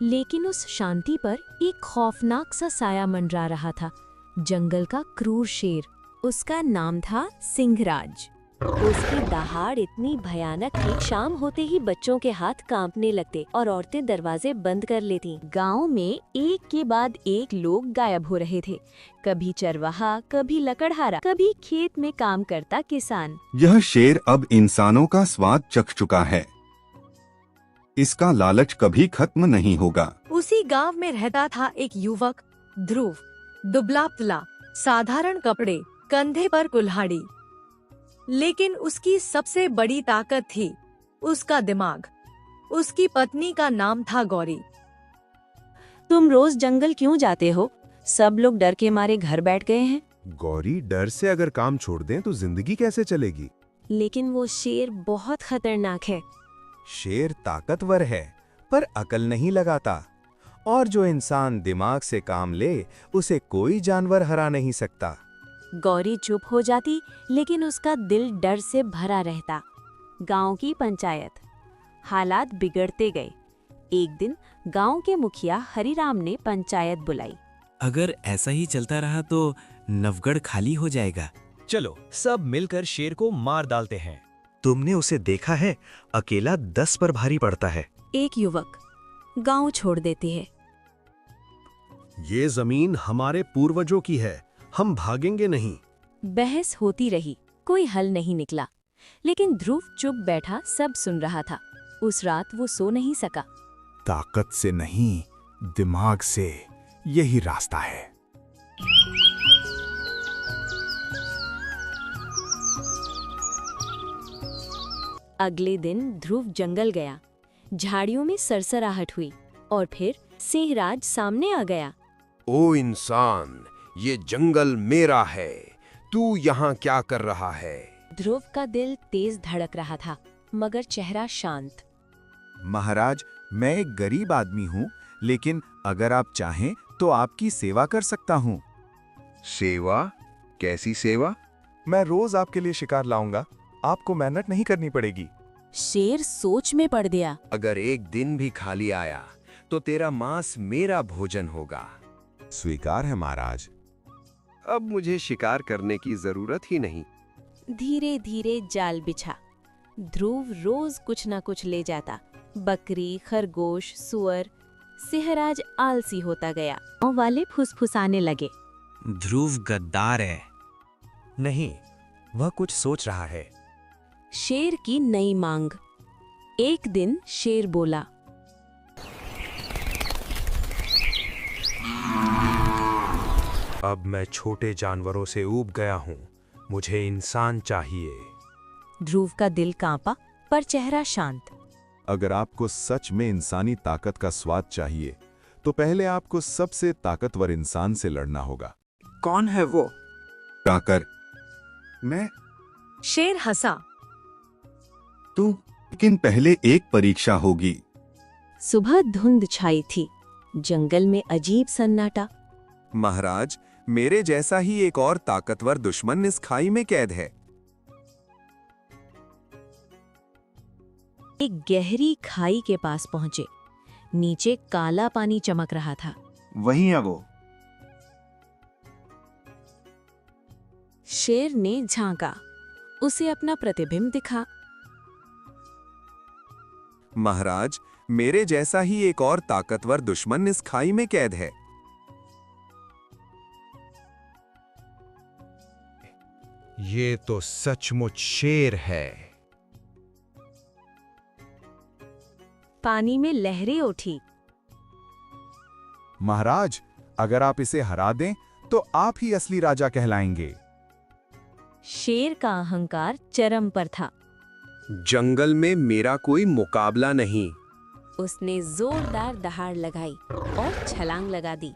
लेकिन उस शांति पर एक खौफनाक सा साया मंडरा रहा था। जंगल का क्रूर शेर। उसका नाम था सिंहराज। उसकी दहाड़ इतनी भयानक थी, शाम होते ही बच्चों के हाथ कांपने लगते और औरतें दरवाजे बंद कर लेती। गांव में एक के बाद एक लोग गायब हो रहे थे। कभी चरवाहा, कभी लकड़हारा, कभी खेत में काम करता किसान। यह शेर अब इंसानों का स्वाद चख चुका है। इसका लालच कभी खत्म नहीं होगा। उसी गांव में रहता था एक युवक, ध्रुव। दुबला-पतला, साधारण कपड़े, कंधे पर कुल्हाड़ी। लेकिन उसकी सबसे बड़ी ताकत थी उसका दिमाग। उसकी पत्नी का नाम था गौरी। तुम रोज जंगल क्यों जाते हो? सब लोग डर के मारे घर बैठ गए हैं। गौरी, डर से अगर काम छोड़ दें तो जिंदगी कैसे चलेगी? लेकिन वो शेर बहुत खतरनाक है। शेर ताकतवर है पर अकल नहीं लगाता, और जो इंसान दिमाग से काम ले उसे कोई जानवर हरा नहीं सकता। गौरी चुप हो जाती, लेकिन उसका दिल डर से भरा रहता। गांव की पंचायत। हालात बिगड़ते गए। एक दिन गांव के मुखिया हरिराम ने पंचायत बुलाई। अगर ऐसा ही चलता रहा तो नवगढ़ खाली हो जाएगा। चलो सब मिलकर शेर को मार डालते हैं। तुमने उसे देखा है? अकेला 10 पर भारी पड़ता है। एक युवक गांव छोड़ देती है। ये जमीन हमारे पूर्वजों की है, हम भागेंगे नहीं। बहस होती रही, कोई हल नहीं निकला। लेकिन ध्रुव चुप बैठा, सब सुन रहा था। उस रात वो सो नहीं सका। ताकत से नहीं, दिमाग से, यही रास्ता है। अगले दिन ध्रुव जंगल गया। झाड़ियों में सरसराहट हुई और फिर सिंहराज सामने आ गया। ओ इंसान, ये जंगल मेरा है, तू यहाँ क्या कर रहा है? ध्रुव का दिल तेज धड़क रहा था, मगर चेहरा शांत। महाराज, मैं एक गरीब आदमी हूँ, लेकिन अगर आप चाहें तो आपकी सेवा कर सकता हूँ। सेवा? कैसी सेवा? मैं रोज आपके लिए शिकार लाऊंगा, आपको मेहनत नहीं करनी पड़ेगी। शेर सोच में पड़ गया। अगर एक दिन भी खाली आया तो तेरा मांस मेरा भोजन होगा। स्वीकार है महाराज। अब मुझे शिकार करने की जरूरत ही नहीं। धीरे धीरे जाल बिछा। ध्रुव रोज कुछ न कुछ ले जाता। बकरी, खरगोश, सुअर। सिंहराज आलसी होता गया। गांव वाले फुसफुसाने लगे। ध्रुव गद्दार है। नहीं, वह कुछ सोच रहा है। शेर की नई मांग। एक दिन शेर बोला, अब मैं छोटे जानवरों से ऊब गया हूँ, मुझे इंसान चाहिए। ध्रुव का दिल कांपा, पर चेहरा शांत। अगर आपको सच में इंसानी ताकत का स्वाद चाहिए, तो पहले आपको सबसे ताकतवर इंसान से लड़ना होगा। कौन है वो? जाकर मैं। शेर हंसा। तू, लेकिन पहले एक परीक्षा होगी। सुबह धुंध छाई थी। जंगल में अजीब सन्नाटा। महाराज, मेरे जैसा ही एक और ताकतवर दुश्मन इस खाई में कैद है। एक गहरी खाई के पास पहुंचे। नीचे काला पानी चमक रहा था। वहीं है वो। शेर ने झांका। उसे अपना प्रतिबिंब दिखा। महाराज, मेरे जैसा ही एक और ताकतवर दुश्मन इस खाई में कैद है। ये तो सचमुच शेर है। पानी में लहरें उठी। महाराज, अगर आप इसे हरा दें तो आप ही असली राजा कहलाएंगे। शेर का अहंकार चरम पर था। जंगल में मेरा कोई मुकाबला नहीं। उसने जोरदार दहाड़ लगाई और छलांग लगा दी।